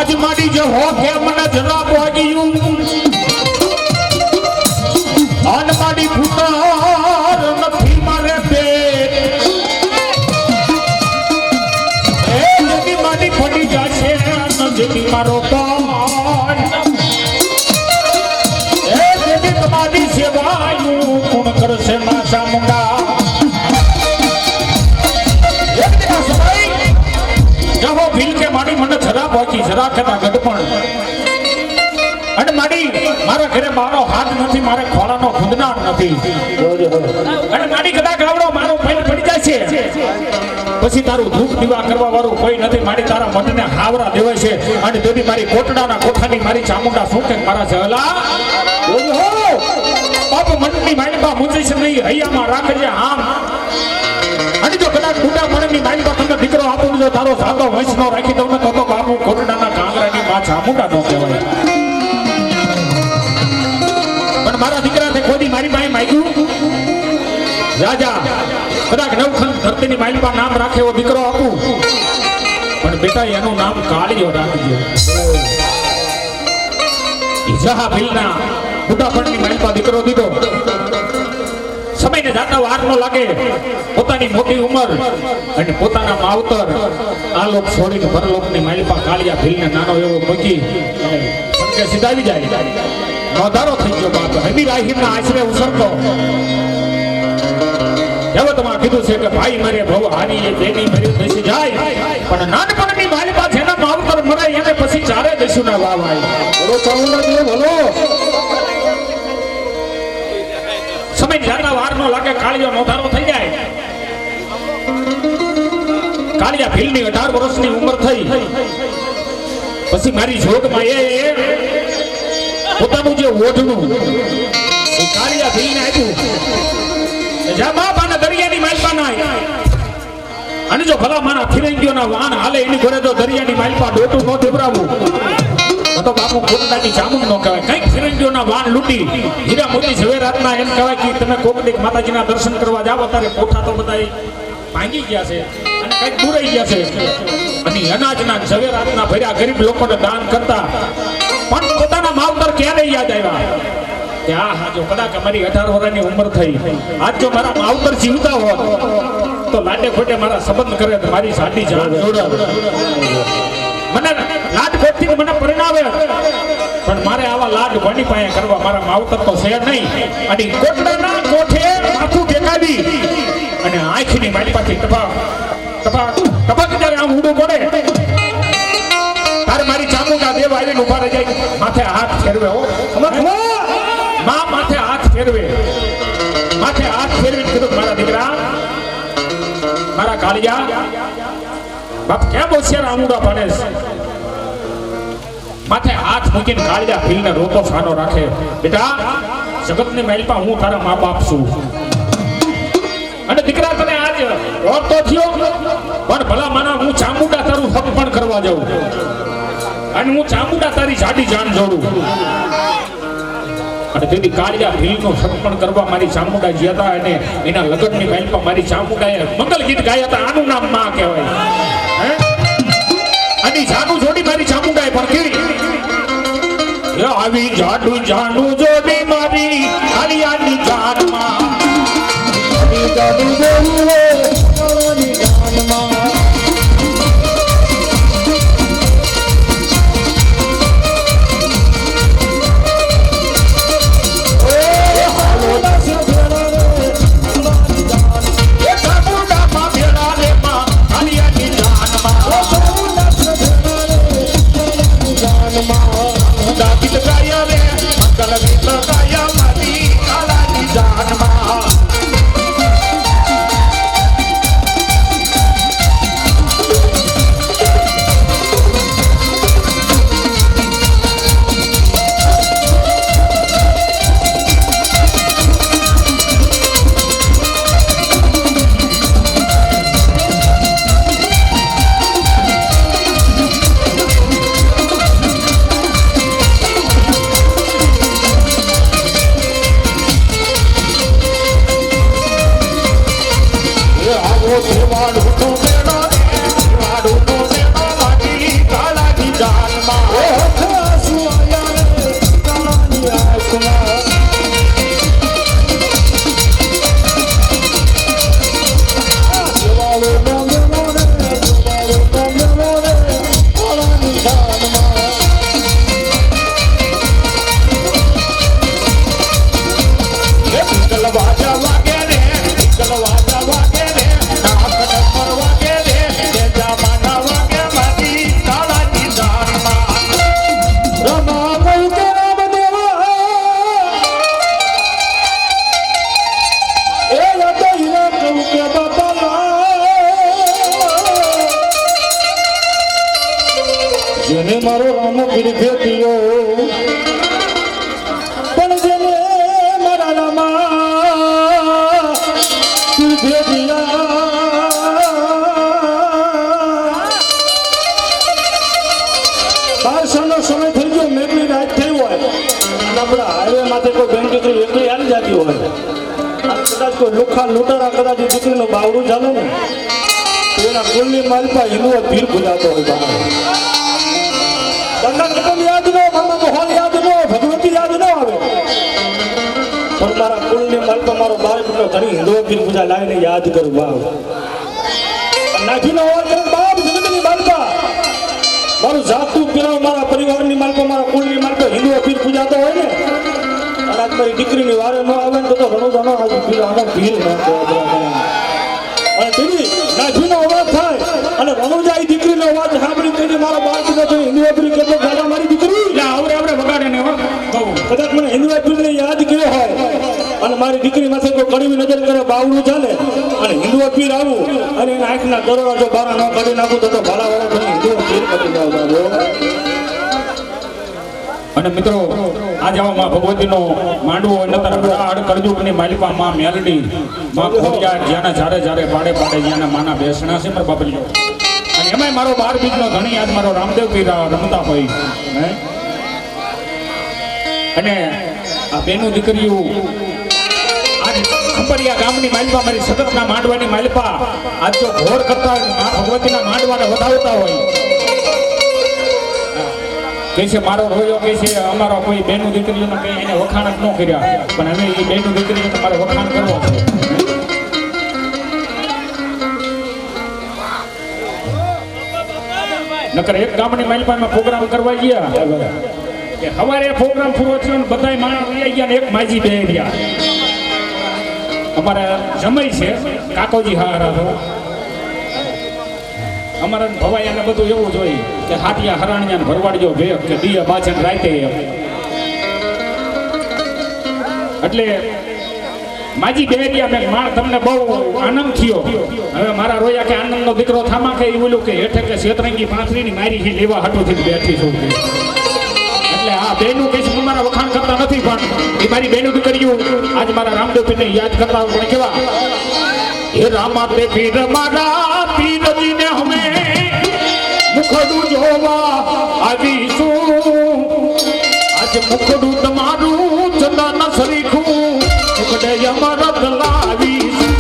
આજ માડી જે હો કે મને જરા પહોંચ્યું આન માડી ફૂટાર નથી મારે પેટ એ જગી માડી ફટી જાશે ન જગી મારો પાન એ જગી તમારી સેવાયું કોણ કરશે માસા મુંડા મને જરા પહોંચી જરા ખેતા ગઢપણ અને માડી મારા ઘરે મારો હાથ નથી મારે ખોળાનો ખુંદનાર નથી અને માડી કદાચ આવડો મારો ફેલ પડી જાય છે પછી તારું દુઃખ દીવા કરવા વાળું કોઈ નથી માડી તારા મનને હાવરા દેવાય છે અને તેથી મારી કોટડાના કોઠાની મારી ચામુંડા શું કે મારા જહલા બાપ મનની માલિકા મુજે છે નહીં હૈયામાં રાખજે આમ અને જો કદાચ બુડા મણની માલિકા તમને દીકરો આપું જો તારો સાદો વંશ નો રાખી દઉં તો બાપુ કોટડાના કાંગરાની માં ચામુંડા નો કહેવાય પણ મારા દીકરાને ખોદી મારી પાસે માંગ્યું રાજા કદાચ નવખંડ ધરતીની માલિકા નામ રાખે એવો દીકરો આપું પણ બેટા એનું નામ કાળિયો રાખજો ઇજા ભીલના બુડા મણની માલિકા દીકરો દીધો સમયને જાતા વાર ન લાગે પોતાની મોટી ઉંમર અને પોતાના માવતર આ લોક છોડીને પરલોકની માલિકા કાળિયા ભીલને નાનો એવો મૂકી અને સડકે સીધાવી જાય નોધારો થઈ ગયો બાપ હમી રાહીમના આશરે ઉસરતો દેવતમાં કીધું છે કે ભાઈ મારે ભવ હાની એ બેની મરી બેસી જાય પણ નાનપણની માલિકા જેના માવતર મરે એને પછી ચારે દેશુના વાવાય બોલો ચાઉંડા દે બોલો સમય જાતા વાર નો લાગે કાળિયો નોધારો થઈ જાય કાળિયા ભીલની 18 વર્ષની ઉંમર થઈ પછી મારી જોગમાં એ પોતાનું જે ઓઢણું એ કાળિયા ભીલને આપ્યું જા બાપાના દરિયાની માલપા ના અને જો ભલા માના ફિરંગીઓના વાહન હાલે એની ઘરે જો દરિયાની માલપા ડોટું ન દેવરાવું તો બાપુ કોટડાની ચામુંડ નો કહેવાય કઈક ફિરંગીઓના વાહન લૂંટી હીરા મોતી ઝવેરાતના એમ કહેવાય કે તમે કોકડીક માતાજીના દર્શન કરવા જાવ અત્યારે કોઠા તો બધા ભાંગી ગયા છે અને કઈક દૂરાઈ ગયા છે અને અનાજના ઝવેરાતના ભર્યા ગરીબ લોકોને દાન કરતા પણ પોતાના માવતર ક્યારે યાદ આવ્યા કે હા જો કદાચ અમારી 18 વર્ષની ઉંમર થઈ આજ જો મારા માવતર જીવતા હોત તો લાડે ખોટે મારા સંબંધ કરે તો મારી સાડી જાન જોડાવે મને લાડ ખોટથી મને પરિણામે પણ મારે આવા લાડ વણી પાયા કરવા મારા માવતર તો છે નહીં અને કોટડાના કોઠે માથું ટેકાવી અને આંખની મારી પાસે ટપક જ્યારે આમ ઊંડું પડે તારે મારી ચામુંડા દેવ આવીને ઉભા રહી જાય માથે હાથ ફેરવે હો માં માથે હાથ ફેરવે કીધું મારા દીકરા મારા કાળિયા બાપ કેમ હોશિયાર આમુડા પાડે માથે હાથ મૂકીને કાળિયા ભીલને રોતો સાનો રાખે બેટા જગતની મહેલમાં હું તારા મા બાપ છું અને દીકરા તને આજ ઓરતો થયો પણ ભલા માના હું ચામુંડા તારું હક પણ કરવા જાઉં અને હું ચામુંડા તારી જાડી જાન જોડું અને તેથી કાળિયા ભીલનું સત્પણ કરવા મારી ચામુંડા ગયા હતા અને એના લગ્નની મહેલમાં મારી ચામુંડાએ મંગલ ગીત ગાયા હતા આનું નામ માં કહેવાય અને જાડું જોડી મારી ચામુંડાએ પણ કેવી આવી જાડું જોડી મારી કાળિયાની જાનમાં જાડું જોડી જાનમાં મારો રામો પીર ભેટ્યો પણ જેને મારા રામા પીર ભેટ્યા બારસાનો સમય થઈ ગયો મેઘની રાત થઈ હોય અને આપણા હાઈવે માથે કોઈ બેન દીકરી એકલી આવી જતી હોય કદાચ કોઈ લુખા લૂંટારા કદાચ દીકરીનું બાવડું ચાલે ને તો એના કુલની માલપા હિન્દુઓ ભીડ ભૂલાતો હોય બહાર કદમ યાદ ન મામા મોહન યાદ ન ભગવતી યાદ ન આવે પણ મારા કુલની માલપા મારો બાળકનો ઘણી હિન્દુઓ ભીડ પૂજા લાવીને યાદ કરું બાપ નાખીનો અવાજ કરે બાપ જગતની માલપા મારું જાતું પીરાવ મારા પરિવારની માલપા મારા કુલની માલપા હિન્દુઓ ભીડ પૂજાતો હોય ને અને આજ મારી દીકરીની વારે ન આવે ને તો રણોદાનો આજે પીરાવાનો ભીડ ન અને દીદી નાખીનો અવાજ થાય અને રણોજા એ દીકરીનો અવાજ સાંભળી તેથી મારા બાળકનો તો હિન્દુ આપણી કેટલો દાદા મારી દીકરી આવડે વગાડે ને કદાચ મને હિન્દુ આપીને યાદ કર્યો હોય અને મારી દીકરી માથે કોઈ કડવી નજર કરે બાવડું ચાલે અને હિન્દુ પીર આવું અને એના આંખના દરોડા જો બારા ન કાઢી નાખું તો ભાડાવાળા તમે હિન્દુ પીર કરી જાવ બાબો. અને મિત્રો આજ આવો માં ભગવતીનો માંડવો નતર કરજુકની માલિકા માં મેલડી માં ખોડિયાર જ્યાંના જારે જારે પાડે પાડે જ્યાંના માના બેસણા છે મારા બાબલીઓ અને એમાંય મારો 12 બીજનો ધણી આજ મારો રામદેવ પીર રમતા હોય હે અને આ બેનું દીકરીઓ આજ ખંપરિયા ગામની માલિકા મારી સતતના માંડવાની માલિકા આજ જો ઘોર કરતા માં ભગવતીના માંડવાને વધાવતા હોય કે છે મારો રોયો કે છે અમારો કોઈ બેનું દીકરીઓને કઈ એને વખાણ જ ન કર્યા પણ હવે એ બેનું દીકરીઓ તમારે વખાણ કરવો છે નકર એક ગામની માલિપામાં પ્રોગ્રામ કરવા ગયા કે સવારે પ્રોગ્રામ પૂરો થયો ને બધાય માણસ લઈ ગયા ને એક માજી બે રહ્યા અમારા જમાઈ છે કાકોજી હારા અમારા ભવાયાને બધું એવું જ હોય કે હાટિયા હરાણિયા ભરવાડજો ભેગ કે દિયા બાચન રાતે એટલે માજી બેરિયા મેં માણ તમને બહુ આનંદ થયો હવે મારા રોયા કે આનંદનો દીકરો થામા કે એ બોલ્યું કે હેઠે કે શેતરંગી પાંથરીની મારી હી લેવા હાટોથી બેઠી છું એટલે આ બેનું કઈ મારા વખાણ કરતા નથી પણ એ મારી બેનું દીકરીઓ આજ મારા રામદેવ પીરને યાદ કરતા પણ કેવા હે રામા તે પીર મારા પીરજીને અમે મુખડું જોવા આવીશું આજ મુખડું તમારું ચંદન સરીખું મુખડે અમરત લાવીશું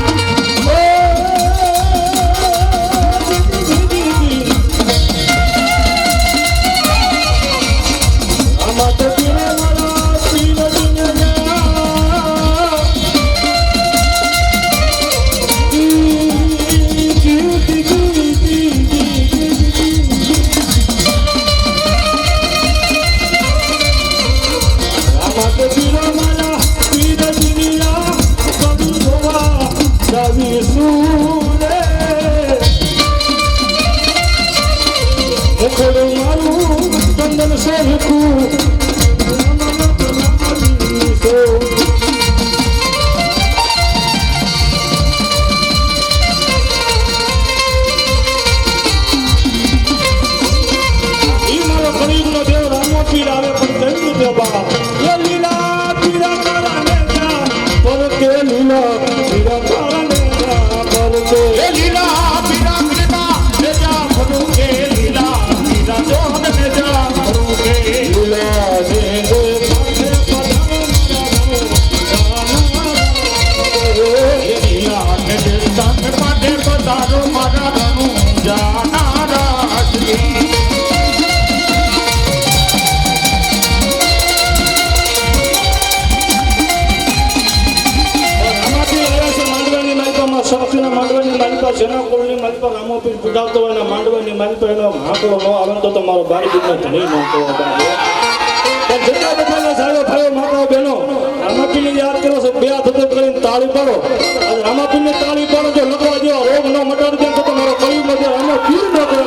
માંડવાની માલિકા એનો હાંકડો ન આવે તો તમારો બારી બીજનો ધણી ન કહો પણ જેટલા બધા સાહેબ ભાઈઓ માતાઓ બહેનો રામાપીને યાદ કરો છો બે હાથ કરીને તાળી પાડો અને રામાપીને તાળી પાડો જો લખવા જેવો રોગ ન મટાડી દે તો તમારો કયું મજા એનો પીર ન કરે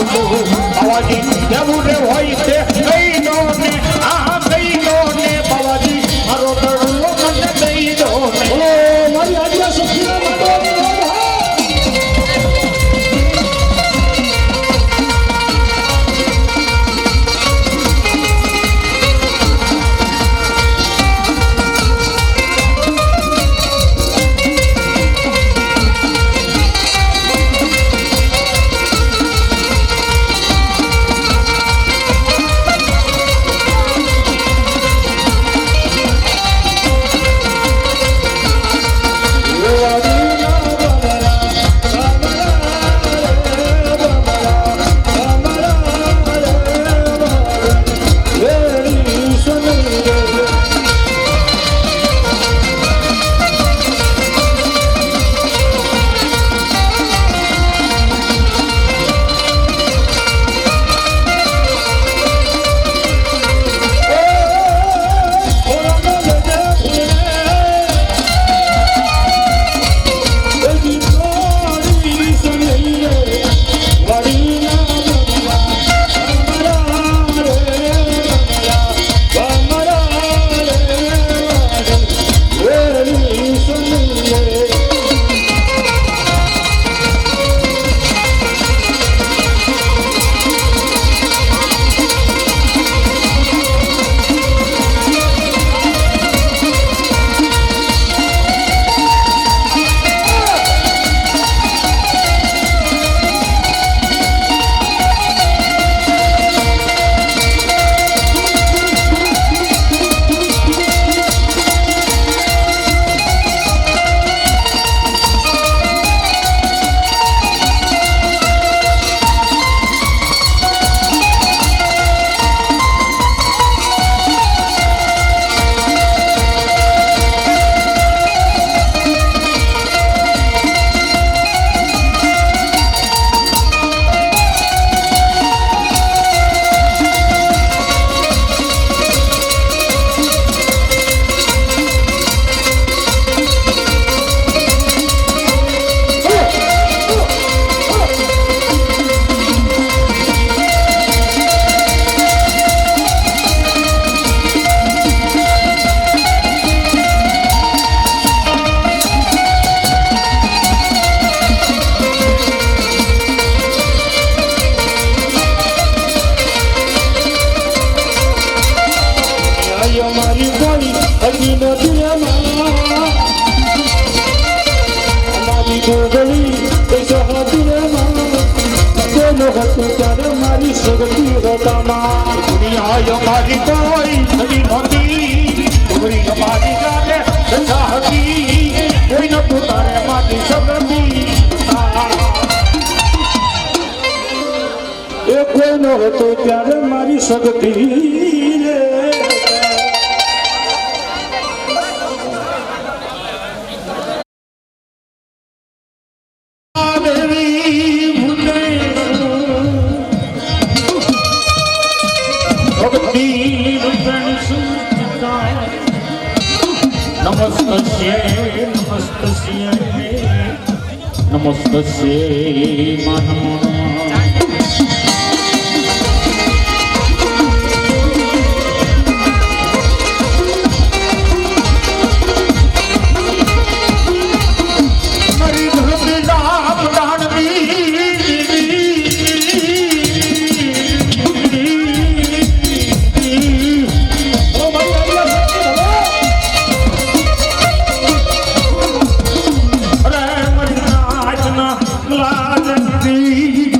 બાવાજી કેવું રે હોય તે કઈ દો ને આ કઈ દો ને બાવાજી મારો દડલો મને દઈ દો ને બોલો મારી આજ્ઞા શક્તિના માંડવાની અમારી કોઈ હજી નથી અમારી ગોગળી પૈસા હતી કોનો હતું ત્યારે મારી સગતી હોતામાં દુનિયા અમારી કોઈ નથી નહોતી ડુંગળી અમારી ગાલે ધંધા હતી કોઈ નતું તારે મારી સગતી એ કોઈનો હતો ત્યારે મારી સગતી રે નમસ્તે માનવ લાજ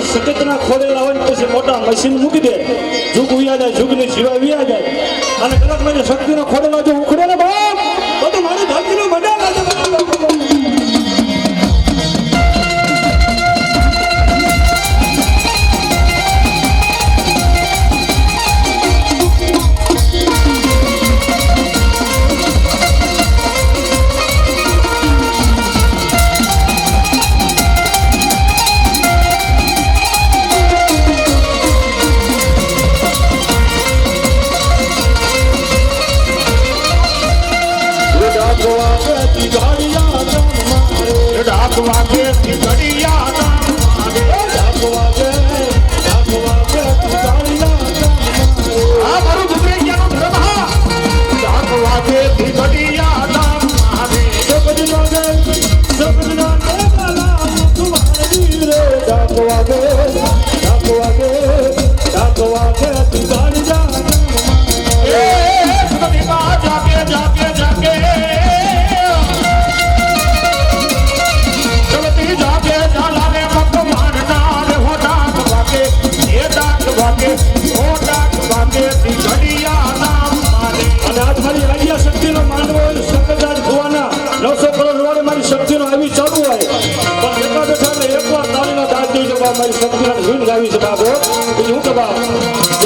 સખતના ખોડેલા હોય ને પછી મોટા મશીન મૂકી દે જુગ ઉયા જાય જુગની જીવા વિયા જાય અને કદાચ મને શક્તિનો ખોડેલા જો ઉખડે ને બાપ તો મારી ધરતીનો મજા લાગે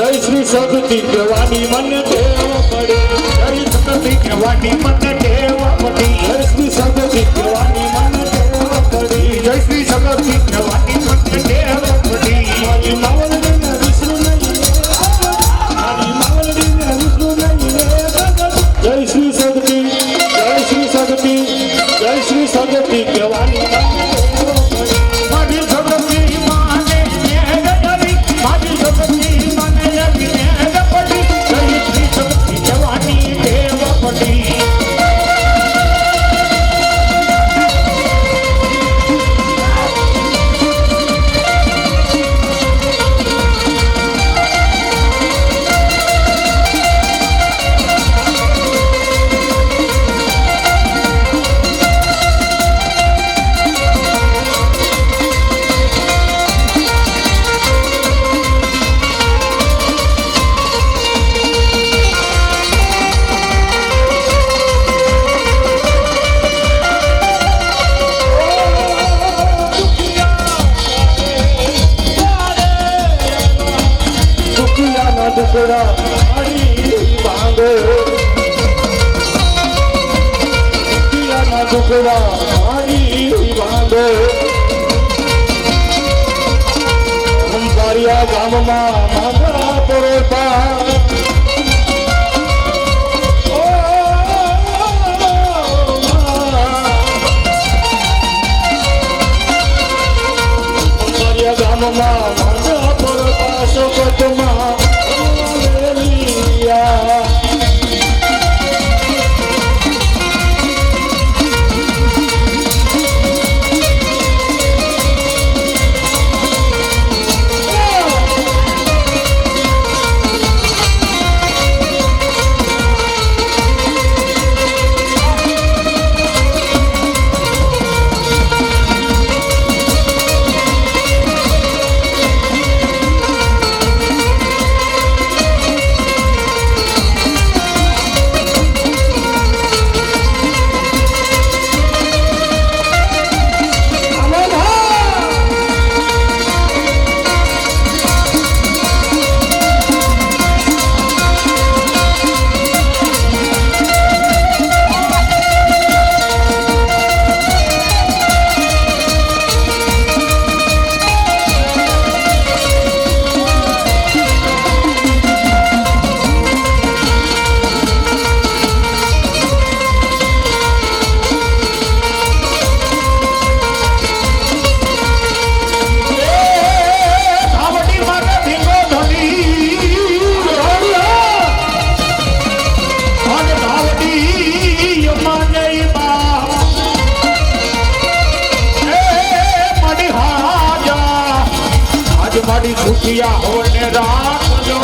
जय श्री सगती कवानी मन देव पड़े जय सगती कवानी मन देव पड़े जय श्री सगती कवानी मन देव पड़े जय श्री सगती कवानी मन देव पड़े मारी मावलडी ने विष्णु नहीं मारी मावलडी ने विष्णु नहीं जय श्री सगती जय श्री सगती जय श्री सगती कवानी મારી દુખિયા હોને રાખજો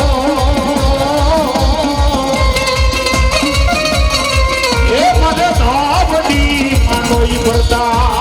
એ મને ધાવડી માનોઈ પડતા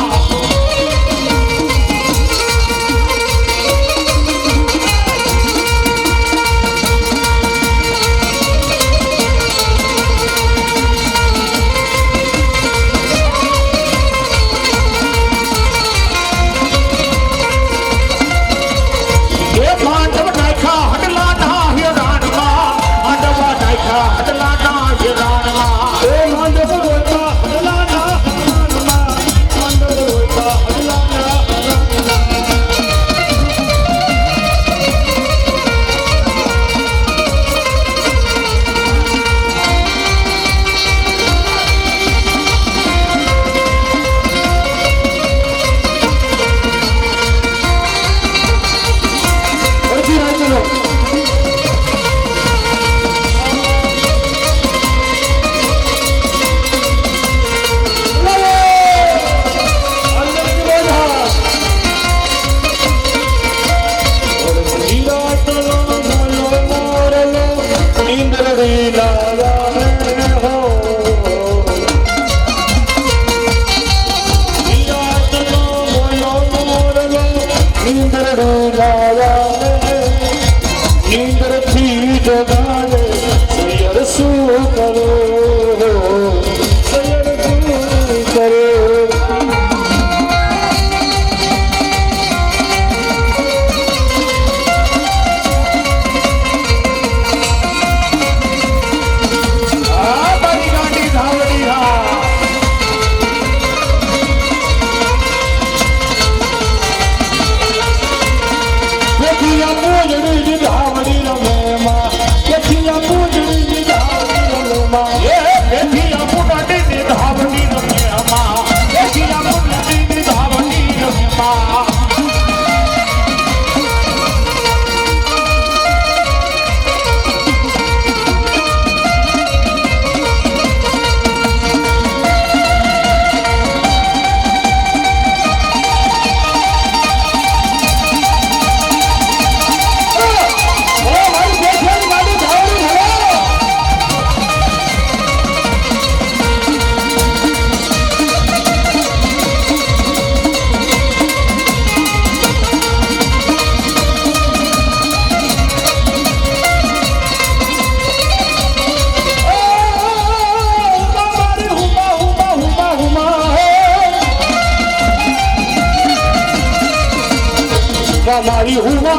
मारी हुमा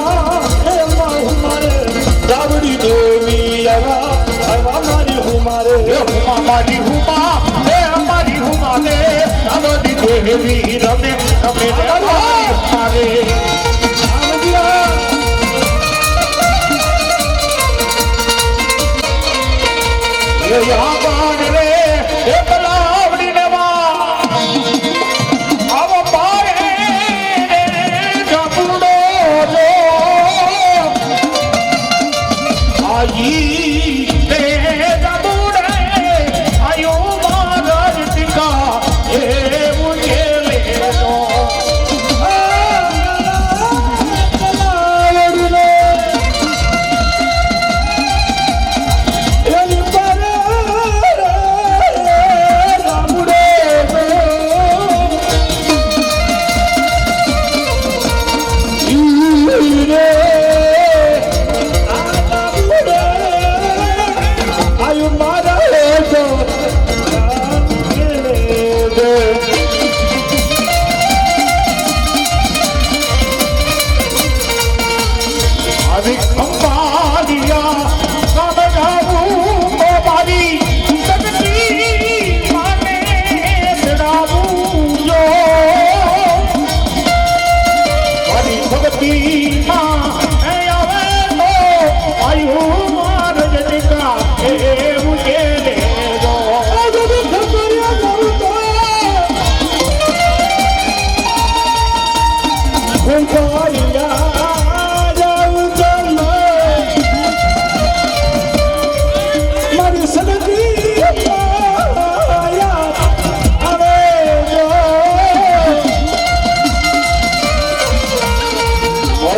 हुमारे रावड़ी देवी आवा मारी हुमारे मारी हुमा हमारी हुमा रे रावड़ी देवी रमे रमे हमारे ये यहाँ बाण रे एक लावड़ी ने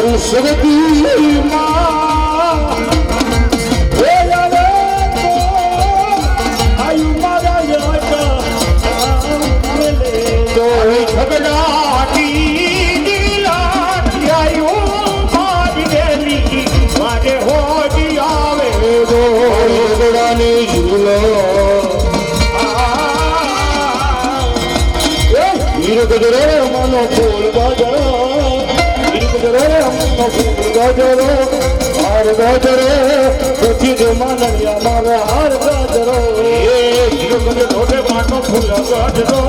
મારું સગતી માં હે આવે તો આયુ મારા યાદ મેલે તો ઝગડાટી દિલાટી આયું મારી દેલી મારે હોજી આવે દો ગોડાની ઝૂલો હીર ગજરો મનો ફૂલ ગજરો હીર ગજરો મનો ફૂલ ગજરો હાર ગજરો પછી જ માનડિયા મારા હાર ગજરો હીર ગજરો રે માનો ફૂલ ગજરો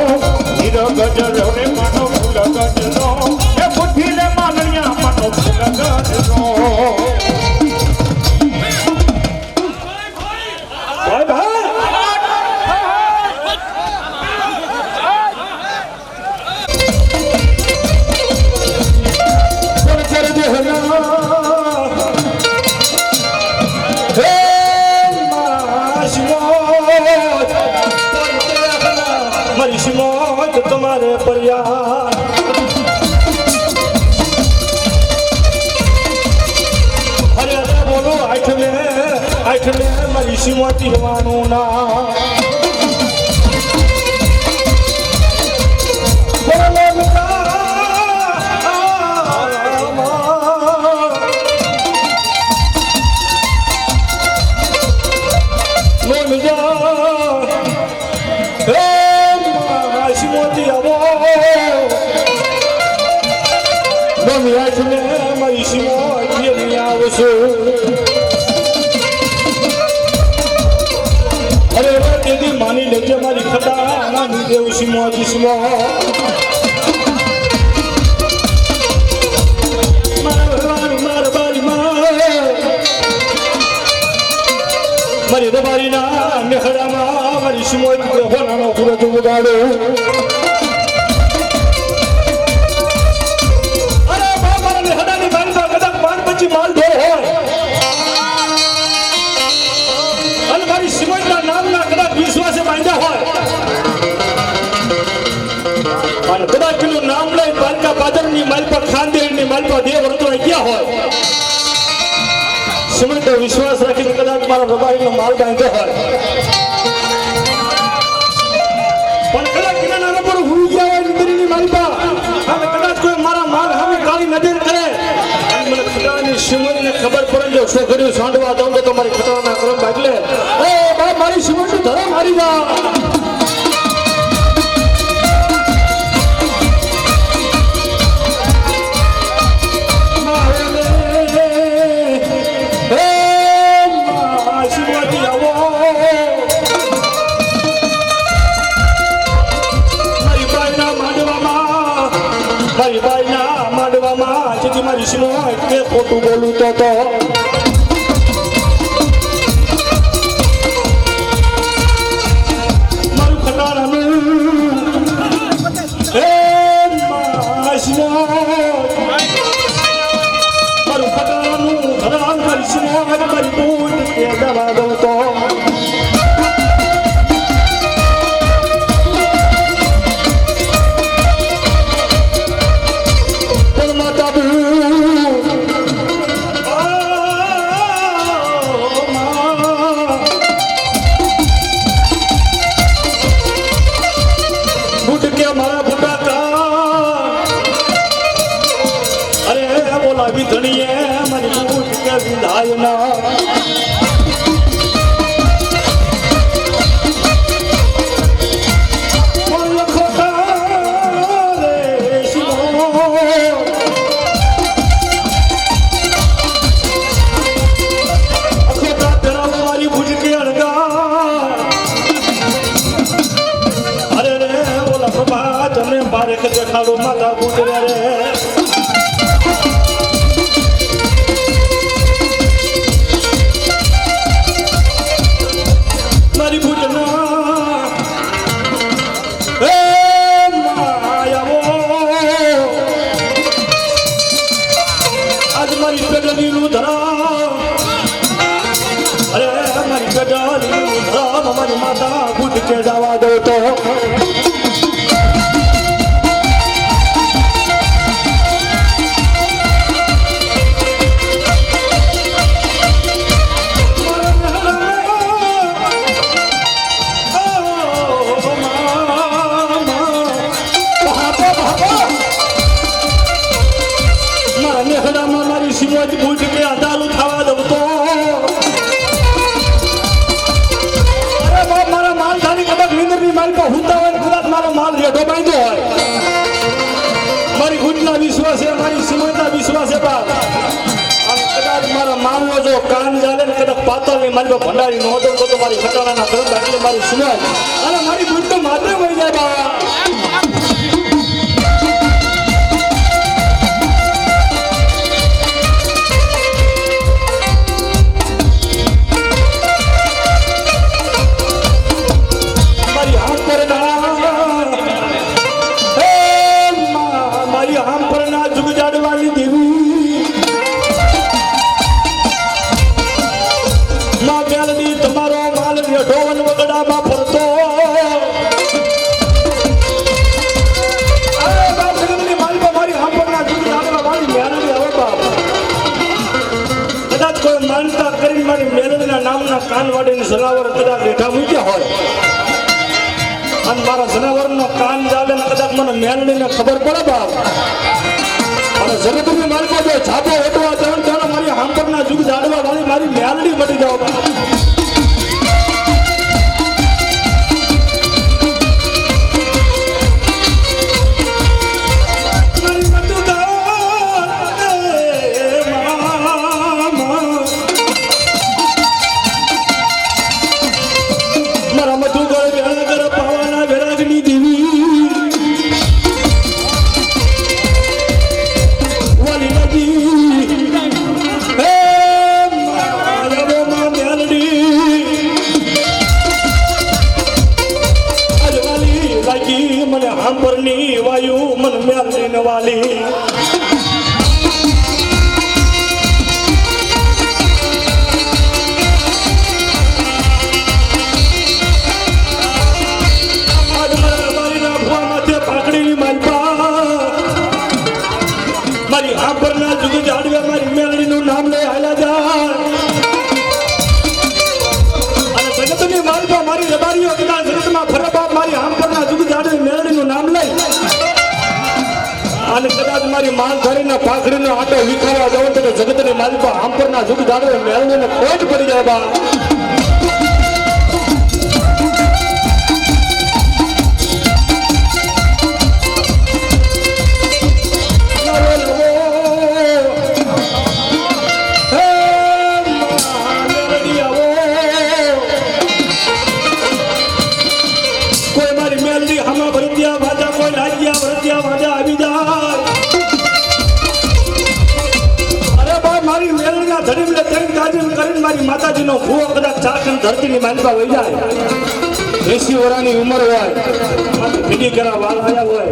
હીર ગજરો રે માનો ફૂલ ગજરો એ બુદ્ધિ રે માનણિયા માનો ફૂલ ગજરો ભાઈ ભાઈ तुम्हारे परियार अरे अरे बोलो आठ में मरी सिमती वानो ना बोलो अरे दीदी मानी लेके मारी खटा नानी देव सिमो जिसमो मार बारी मारी दबारी ना नेखड़ा मारी सिमो होना नो पूरा तुम गाड़ो माल ढोर हो અને મારી સિમોઈના નામના કદાચ વિશ્વાસે બાંધ્યા હોય અને કદાચ પેલું નામ લઈ પાલકા પાદરની માલ પર ખાંદેરની માલ પર દેવ વરતો ગયા હોય સિમોઈ તો વિશ્વાસ રાખીને કદાચ મારા રબારીનો માલ બાંધ્યો હોય પણ કદાચ એના નાના પર હુઈ ગયા હોય નીંદરીની માલ પર અને કદાચ કોઈ મારા માલ સામે કાળી નજર કરે મને ખટાની સિમોઈને ખબર પડે જો છોકરીઓ સાંડવા દઉં તો તમારી ખટાના ક્રમ ભાગલે એ બાપ મારી સિમોઈને ધરા મારી જા મારી સિમોઈ કે ખોટું બોલું તો મારું ખટારાનું હે મારું ખટારાનું ધરાન મારી સિમોઈ મારી બૂટ કે દવા દઉં તો દેખાડો માતા ગુજરે રે મારી ભૂતના એ માયાવો આજ મારી પેડલીનું ધરા અરે મારી પેડલીનું ધરા મારી માતા ગુજ કે જવા દો તો મારા નેહડામાં મારી સિમોજ બૂટ કે અદાલું થવા દઉં તો અરે બાપ મારા માલ થાની કદાચ નીંદરની માલ પર હુંતા હોય ને કદાચ મારો માલ રેઢો બાંધ્યો હોય મારી ગુજના વિશ્વાસ છે મારી સિમોજના વિશ્વાસ છે બાપ અને કદાચ મારા માલનો જો કાન ચાલે ને કદાચ પાતળની માલ પર ભંડારી નો દઉં તો મારી ખટાણાના ધંધા એટલે મારી સિમોજ અને મારી ગુજ તો માત્ર વહી જાય બાવા કાનવાડીની જનાવર કદાચ બેઠા મૂક્યા હોય અને મારા જનાવરનો કાન ચાલે ને કદાચ મને મેલડીને ખબર પડે બાપ અને જગતની માલકો જો છાપો ઓટવા ત્રણ ત્રણ મારી હાંપરના જુગ જાડવા વાળી મારી મેલડી મટી જાવ વાયુ મન મેલડીને વાલી મારી આંબરના જુગ જાડવે મારી મેલડીનું નામ લઈ હાલ્યા જાય અને જગતની માલપા મારી રબારીઓ કદાચ જગતમાં ફરવા મારી આંબરના જુગ જાડવે મેલડીનું નામ લઈ અને કદાચ મારી માલ ધરીને પાઘડીનો આટો વિખાવા જવો તો જગતની માલપા આંબરના જુગ જાડવે મેલડીને કોઈ જ પડી જાય બા મારી માતાજીનો ભૂવો કદાચ ચાકન ધરતીની માનવા વહી જાય 80 વર્ષની ઉંમર હોય ભીડી કરા વાલ આવ્યા હોય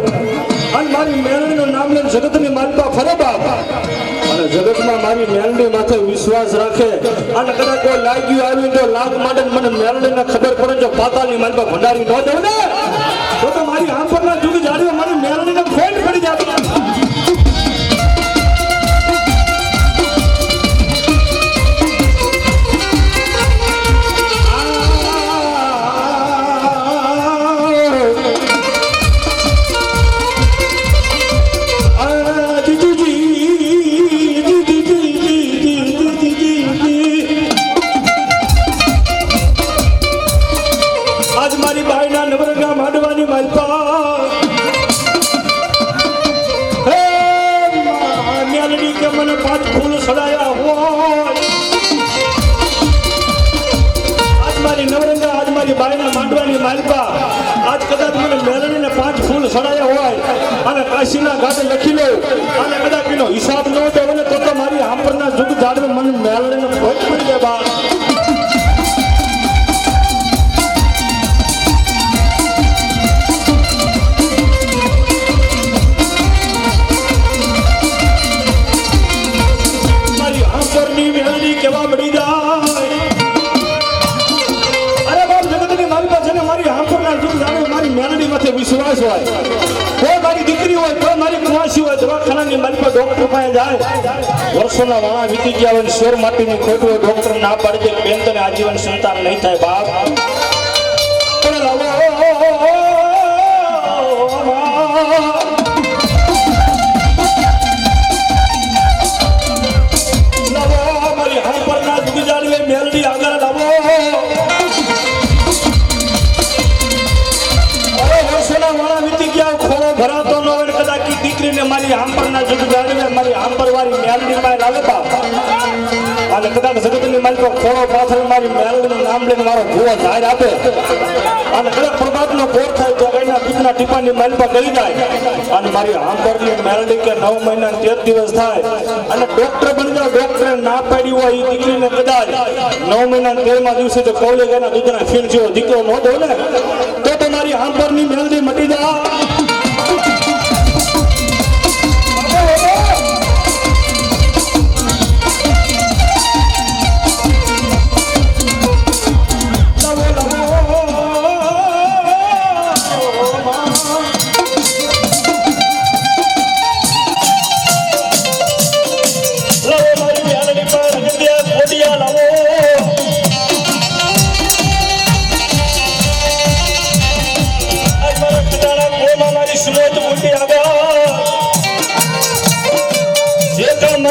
અને મારી મેલડીનું નામ લઈને જગતની માનવા ફરે બાપ અને જગતમાં મારી મેલડી માથે વિશ્વાસ રાખે અને કદાચ કોઈ લાગ્યું આવ્યું તો લાગ માટે મને મેલડીને ખબર પડે જો પાતાળની માનવા ભંડારી ન દઉં ને તો મારી આંપરના જુગ જાડ્યો મારી મેલડીને ફેલ પડી જાય આજ કદાચ મને મેલડીને 5 ફૂલ સડાયા હોય અને કાશીના ઘાટે લખી લો અને કદાચ એનો હિસાબ ન દેવો તો મારી આંબરના જુગ જાડવે મને મેલડીને કોઈ પડી જાય બા મારી આંબરની મેલડી કેવા મળી જાય મારી મેલડી માથે વિશ્વાસ હોય કોઈ મારી દીકરી હોય કોઈ મારી કુવાસી હોય દવાખાનાની મારી પર ડોક્ટર પાસે જાય વર્ષોના વાળા વીતી ગયા હોય શેર માટીની ખોટ હોય ડોક્ટર ના પાડી દે બેન તને આજીવન સંતાન નહીં થાય બાપ મારી આંબરવાળી મેલડી માં લાવે બાપ અને કદાચ જગતની માલિકો ખોળો પાથર મારી મેલડીનું નામ લઈને મારો ભૂવો જાહેર આપે અને કદાચ પ્રભાતનો કોર થાય તો એના દૂધના ટીપાની માલિકા ગળી જાય અને મારી આંબરની મેલડી કે 9 મહિના 13 દિવસ થાય અને ડોક્ટર બની જાવ ડોક્ટરે ના પાડી હોય એ દીકરીને કદાચ 9 મહિના 13મા દિવસે તો કોલે એના દૂધના ફીણ જેવો દીકરો ન દો ને તો મારી આંબરની મેલડી મટી જાય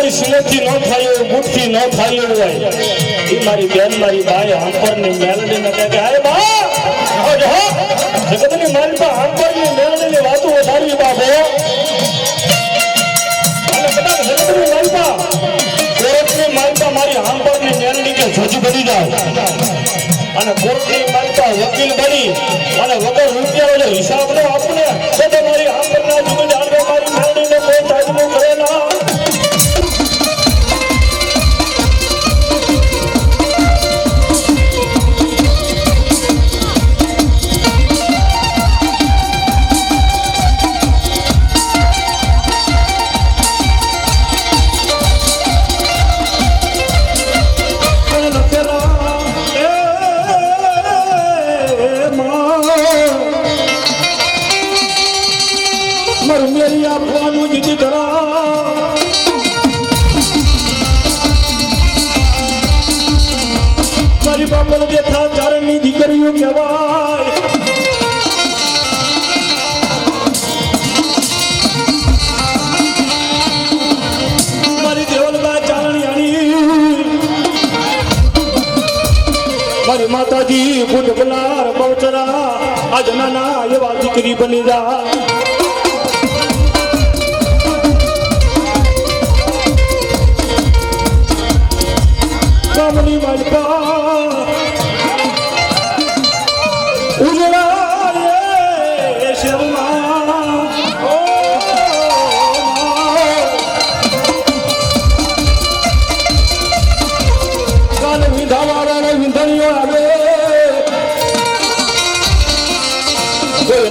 સિલેથી ન થાય મુઠથી ન થાય હોય એ મારી બેન મારી ભાઈ હાંપરની મેલડીને કહે કે હાય બા જગતની માલિકા હાંપરની મેલડીની વાતો વધારવી બાબો અને કદાચ જગતની માલિકા કોર્ટની માલિકા મારી હાંપરની મેલડી કે જજ બની જાય અને કોર્ટની માલિકા વકીલ બની અને વગર રૂપિયાનો હિસાબ ન આપને તો મારી હાંપરના જુગને આડવે મારી મેલડીને કોઈ તાજમું કરે ના દીકરીઓ કહેવાય મારી દેવલબા ચાલણી મારી માતાજી બુટ બલાર બહુચરા આજ નાના એવા દીકરી બની જા કામની માલિકા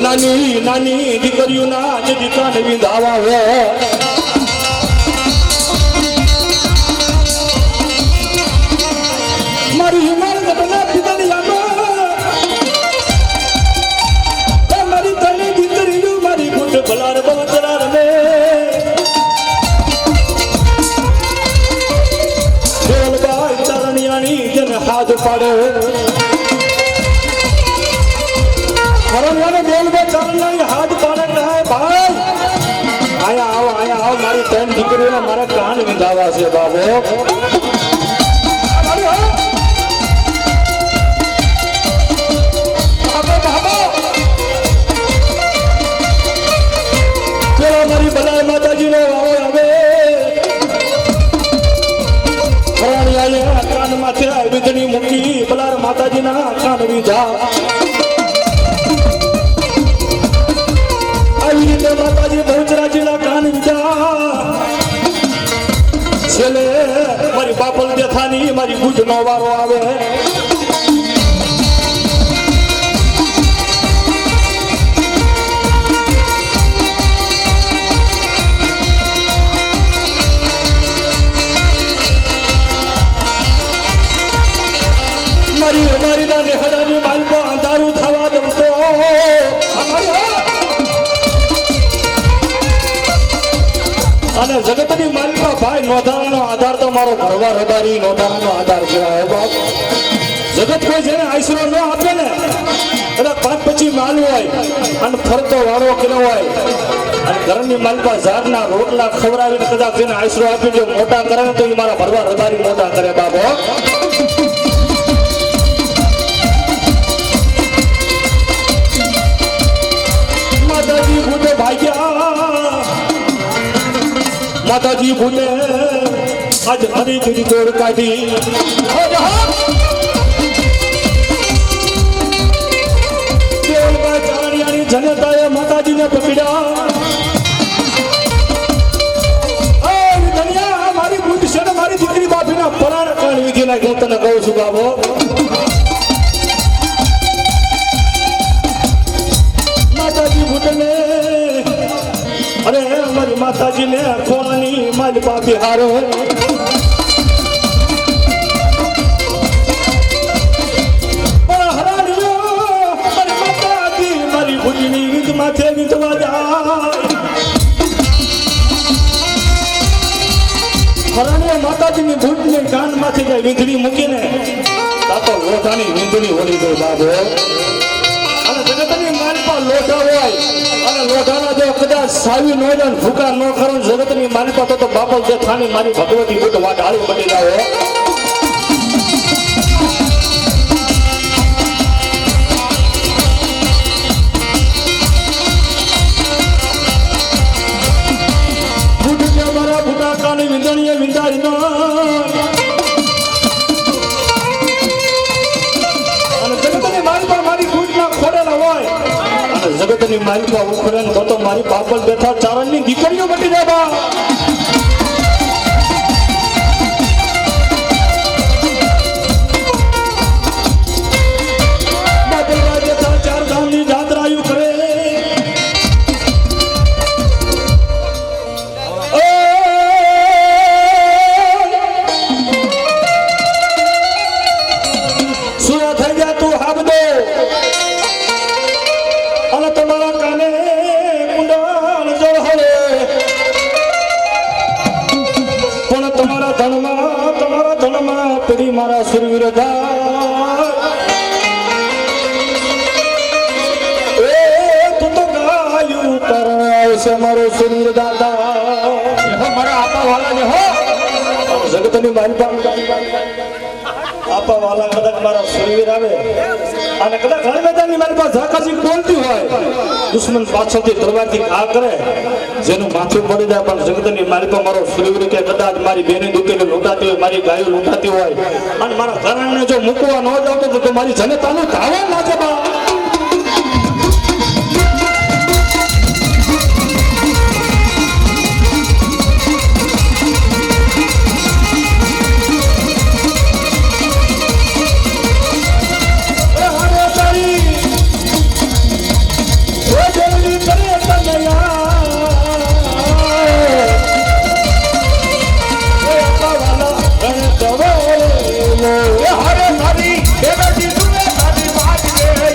નાની નાની દીકરીઓના જે દીકરાને વિંધાવા હોય મારી હિમાલય બના પિતાની મારી તની દીકરીઓ મારી ગુટ ભલાર બવતરા રમે દેવલબાઈ ચારણિયાની જેને હાથ પાડે હાથ પાડે ભાઈ આયા આવો મારી ત્રણ દીકરીઓને મારા કાન વિંધાવા છે બાબો પેલા મારી બલાય માતાજી નો વાવો હવે કાન માથે વિધણી મૂકી બલાર માતાજીના કાન વિધા માતાજી બહુચરાજીના કાન વિધા છેલ્લે મારી બાપલ દેખાની મારી ગુજનો વારો આવે મારી ના નેહડાની માલકો અંધારું થવા દઉં અને જગતની માલિકા ભાઈ નોંધાવાનો આધાર તો મારો ભરવા રબારી નોંધાવાનો આધાર કહેવાય બાપ જગત કોઈ જેને આશરો ન આપે ને કદાચ 5-25 માલ હોય અને ફરતો વાળો કર્યો હોય અને ઘરની માલિકા ઝાડના રોટલા ખવડાવીને કદાચ જેને આશરો આપી જો મોટા કરે તો એ મારા ભરવા રબારી મોટા કરે બાબો માતાજી ભૂતે ભાગ્યા માતાજી ભૂલે આજ હરી તેરી દોડ કાઢી દેવલભાઈ ચારણિયાની જનતાએ માતાજીને પકડ્યા ધનિયા મારી બુદ્ધ છે ને મારી દીકરી બાપીના પરાણ કાઢ વિધિ નાખી હું તને કહું છું બાબો માતાજી ભૂટને અરે અમારી માતાજીને કોણની મારી બાપી હારો માથે વીતવા જાય હરણે માતાજીની ભૂતને કાન માંથી જાય વીંધણી મૂકીને તાતો લોટાની વીંધણી ઓળી ગઈ બાબો અને જગતની માલપા લોટા હોય અને લોટાના જો કદાચ સાવી ન જાય ભૂકા ન કરો જગતની માલપા તો બાપો જે થાની મારી ભગવતી બુટ વાટાળી બની જાવ વિંધણીએ વિંધારી નો અને જગતની માલપા મારી ભૂતના ખોડેલા હોય અને જગતની માલપા ઉખડે ને તો મારી પાપલ બેઠા ચારણની દીકરીઓ બની જાય ચાર ધામની જાત્રાયું કરે મારા સુરવીર તું તો ગાયું કરશે મારો સુરવીર દાદા મારા આપા વાલા ને હો જગતની માલપા આપા વાલા કદાચ મારા સુરવીર આવે અને કદાચ ઘણા મેદાનની માલપા ઝાકાજી બોલતી હોય દુશ્મન પાછળથી તલવારથી ઘા કરે જેનું માથું પડી જાય પણ જગતની માલપા મારો સુરવીર કે કદાચ મારી બેની દુકેલી લૂંટાતી હોય મારી ગાયો લૂંટાતી હોય અને મારા ઘરાને જો મૂકવા ન જાવતો તો મારી જનતાનું ધાવા લાગે બા હરે મારી દેવજી તુને તારી વાત રે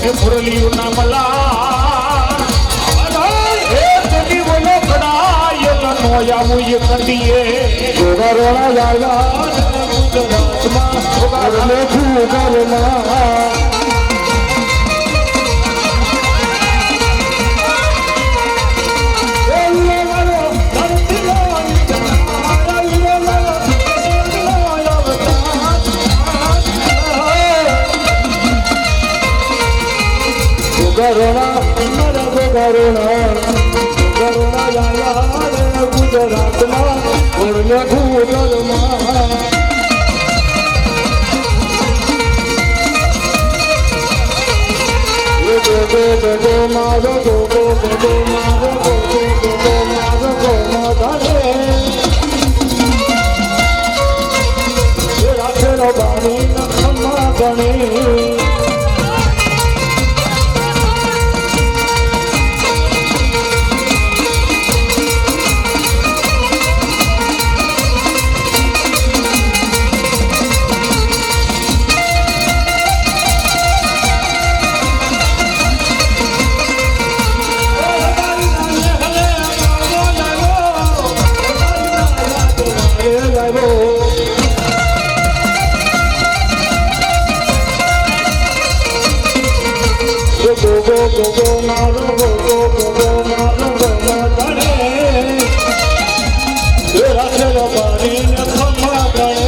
એ મુરલીયું ના મલા એ કદી બોલો કડાય નો આવું એ કંડીએ ગોગરોણા લાલા ગુજરાતમાં ઓરલે ઘરમાં ગોગરોણા લાલા ગુજરાતમાં ઓરલે ઘરમાં ગો મારો ગો મારો ગો મારો ગો મારે રાખેલો બાણી નખમાં ગણી ગો મારો ગો મારો ગો મારે રાખેલો બાણી નખમાં ગણે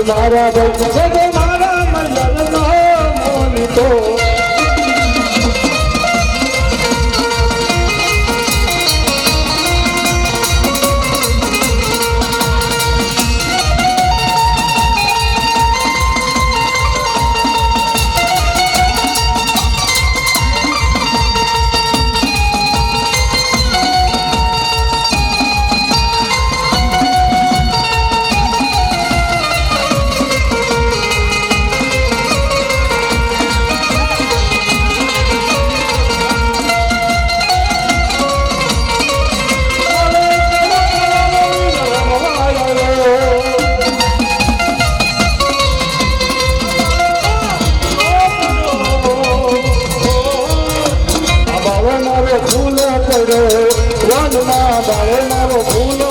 મારા ભાઈ મારા મંડળનો મોન તો ફૂલ પડ્યો વનમાં બાળે મારો ફૂલ